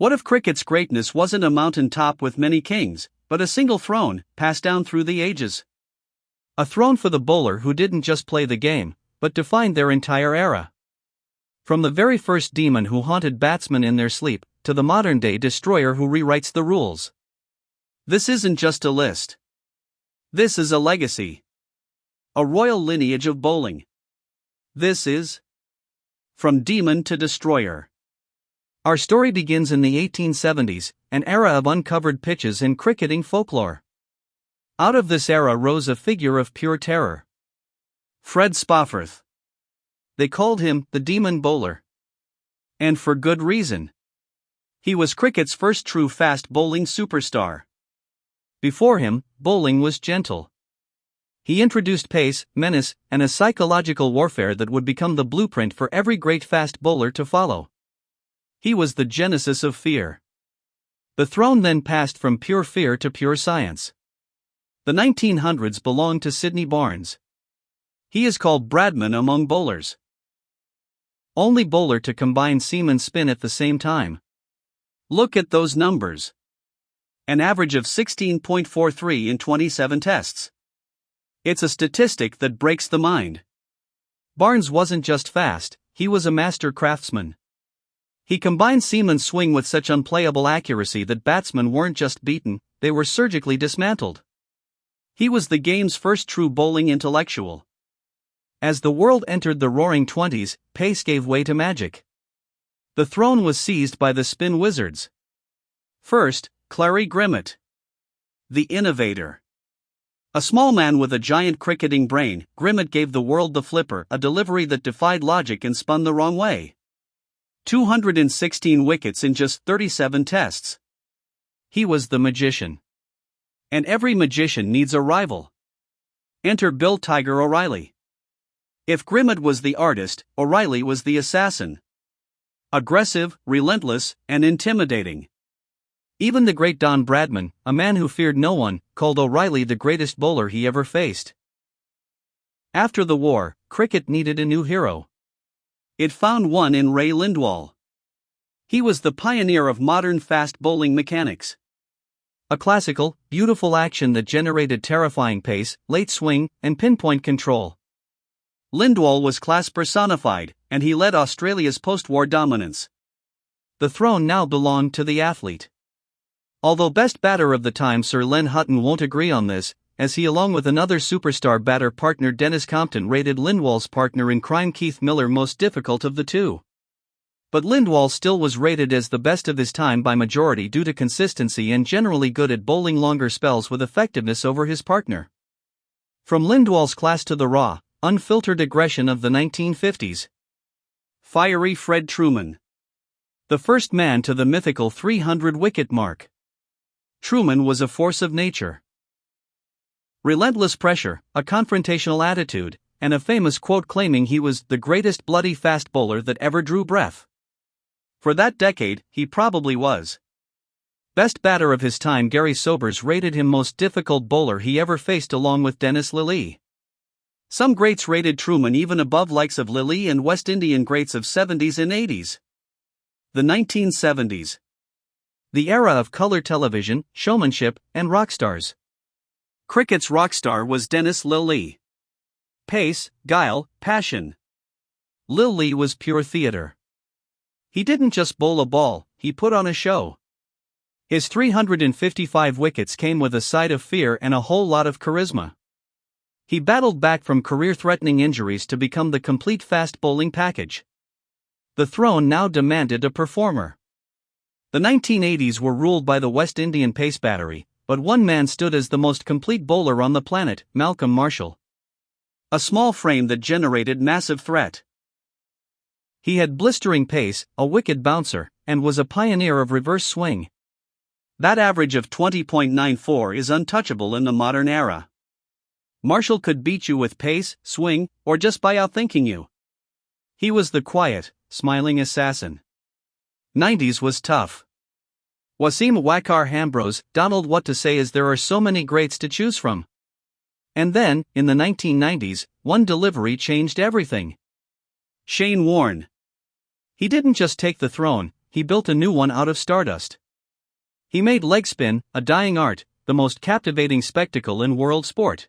What if cricket's greatness wasn't a mountain top with many kings, but a single throne, passed down through the ages? A throne for the bowler who didn't just play the game, but defined their entire era. From the very first demon who haunted batsmen in their sleep, to the modern-day destroyer who rewrites the rules. This isn't just a list. This is a legacy. A royal lineage of bowling. This is From Demon to Destroyer. Our story begins in the 1870s, an era of uncovered pitches and cricketing folklore. Out of this era rose a figure of pure terror. Fred Spofforth. They called him the Demon Bowler. And for good reason. He was cricket's first true fast bowling superstar. Before him, bowling was gentle. He introduced pace, menace, and a psychological warfare that would become the blueprint for every great fast bowler to follow. He was the genesis of fear. The throne then passed from pure fear to pure science. The 1900s belonged to Sidney Barnes. He is called Bradman among bowlers. Only bowler to combine seam and spin at the same time. Look at those numbers. An average of 16.43 in 27 tests. It's a statistic that breaks the mind. Barnes wasn't just fast, he was a master craftsman. He combined seam and swing with such unplayable accuracy that batsmen weren't just beaten, they were surgically dismantled. He was the game's first true bowling intellectual. As the world entered the roaring 20s, pace gave way to magic. The throne was seized by the spin wizards. First, Clary Grimmitt. The innovator. A small man with a giant cricketing brain, Grimmitt gave the world the flipper, a delivery that defied logic and spun the wrong way. 216 wickets in just 37 tests. He was the magician. And every magician needs a rival. Enter Bill Tiger O'Reilly. If Grimmitt was the artist, O'Reilly was the assassin. Aggressive, relentless, and intimidating. Even the great Don Bradman, a man who feared no one, called O'Reilly the greatest bowler he ever faced. After the war, cricket needed a new hero. It found one in Ray Lindwall. He was the pioneer of modern fast bowling mechanics. A classical, beautiful action that generated terrifying pace, late swing, and pinpoint control. Lindwall was class personified, and he led Australia's post-war dominance. The throne now belonged to the athlete. Although best batter of the time Sir Len Hutton won't agree on this, as he along with another superstar batter partner Dennis Compton rated Lindwall's partner in crime Keith Miller most difficult of the two. But Lindwall still was rated as the best of his time by majority due to consistency and generally good at bowling longer spells with effectiveness over his partner. From Lindwall's class to the raw, unfiltered aggression of the 1950s. Fiery Fred Trueman. The first man to the mythical 300-wicket mark. Trueman was a force of nature. Relentless pressure, a confrontational attitude, and a famous quote claiming he was the greatest bloody fast bowler that ever drew breath. For that decade, he probably was. Best batter of his time Gary Sobers rated him most difficult bowler he ever faced along with Dennis Lillee. Some greats rated Trueman even above likes of Lillee and West Indian greats of 70s and 80s. The 1970s. The era of color television, showmanship, and rockstars. Cricket's rockstar was Dennis Lillee. Pace, guile, passion. Lillee was pure theater. He didn't just bowl a ball, he put on a show. His 355 wickets came with a side of fear and a whole lot of charisma. He battled back from career-threatening injuries to become the complete fast bowling package. The throne now demanded a performer. The 1980s were ruled by the West Indian pace battery, but one man stood as the most complete bowler on the planet, Malcolm Marshall. A small frame that generated massive threat. He had blistering pace, a wicked bouncer, and was a pioneer of reverse swing. That average of 20.94 is untouchable in the modern era. Marshall could beat you with pace, swing, or just by outthinking you. He was the quiet, smiling assassin. 90s was tough. Wasim Wakar Hambros, Donald what to say is there are so many greats to choose from. And then, in the 1990s, one delivery changed everything. Shane Warne. He didn't just take the throne, he built a new one out of stardust. He made leg spin, a dying art, the most captivating spectacle in world sport.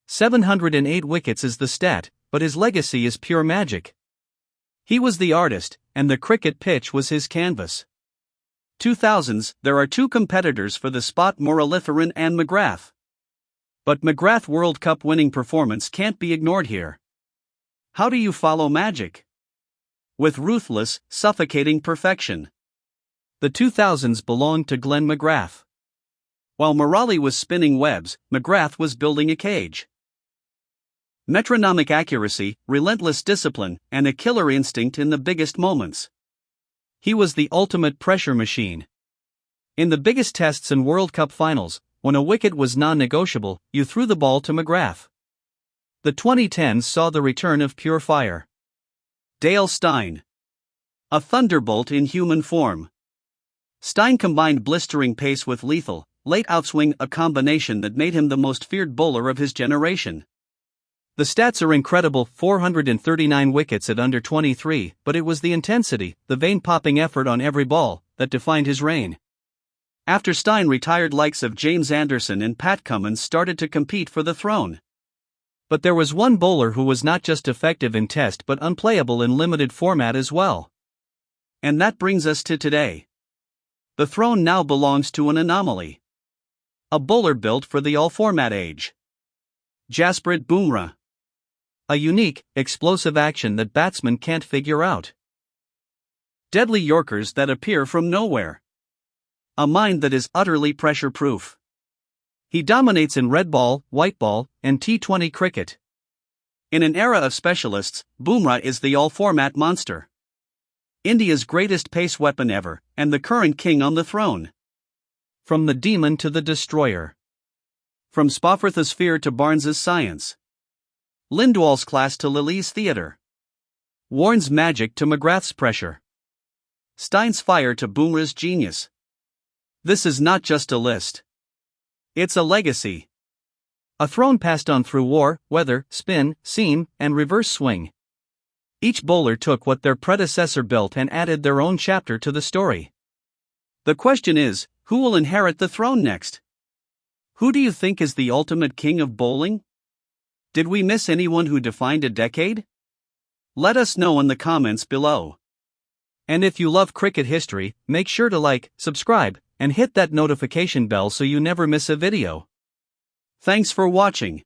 708 wickets is the stat, but his legacy is pure magic. He was the artist, and the cricket pitch was his canvas. 2000s, there are two competitors for the spot: Bumrah and McGrath. But McGrath's World Cup winning performance can't be ignored here. How do you follow magic? With ruthless, suffocating perfection. The 2000s belonged to Glenn McGrath. While Bumrah was spinning webs, McGrath was building a cage. Metronomic accuracy, relentless discipline, and a killer instinct in the biggest moments. He was the ultimate pressure machine. In the biggest tests and World Cup finals, when a wicket was non-negotiable, you threw the ball to McGrath. The 2010s saw the return of pure fire. Dale Steyn. A thunderbolt in human form. Steyn combined blistering pace with lethal, late outswing, a combination that made him the most feared bowler of his generation. The stats are incredible: 439 wickets at under 23, but it was the intensity, the vein-popping effort on every ball, that defined his reign. After Steyn retired, likes of James Anderson and Pat Cummins started to compete for the throne. But there was one bowler who was not just effective in test but unplayable in limited format as well. And that brings us to today. The throne now belongs to an anomaly. A bowler built for the all-format age. Jasprit Bumrah. A unique, explosive action that batsmen can't figure out. Deadly Yorkers that appear from nowhere. A mind that is utterly pressure-proof. He dominates in red ball, white ball, and T20 cricket. In an era of specialists, Bumrah is the all-format monster. India's greatest pace weapon ever, and the current king on the throne. From the demon to the destroyer. From Spofforth's fear to Barnes's science. Lindwall's class to Lillee's theatre. Warne's magic to McGrath's pressure. Steyn's fire to Bumrah's genius. This is not just a list. It's a legacy. A throne passed on through war, weather, spin, seam, and reverse swing. Each bowler took what their predecessor built and added their own chapter to the story. The question is, who will inherit the throne next? Who do you think is the ultimate king of bowling? Did we miss anyone who defined a decade? Let us know in the comments below. And if you love cricket history, make sure to like, subscribe, and hit that notification bell so you never miss a video. Thanks for watching.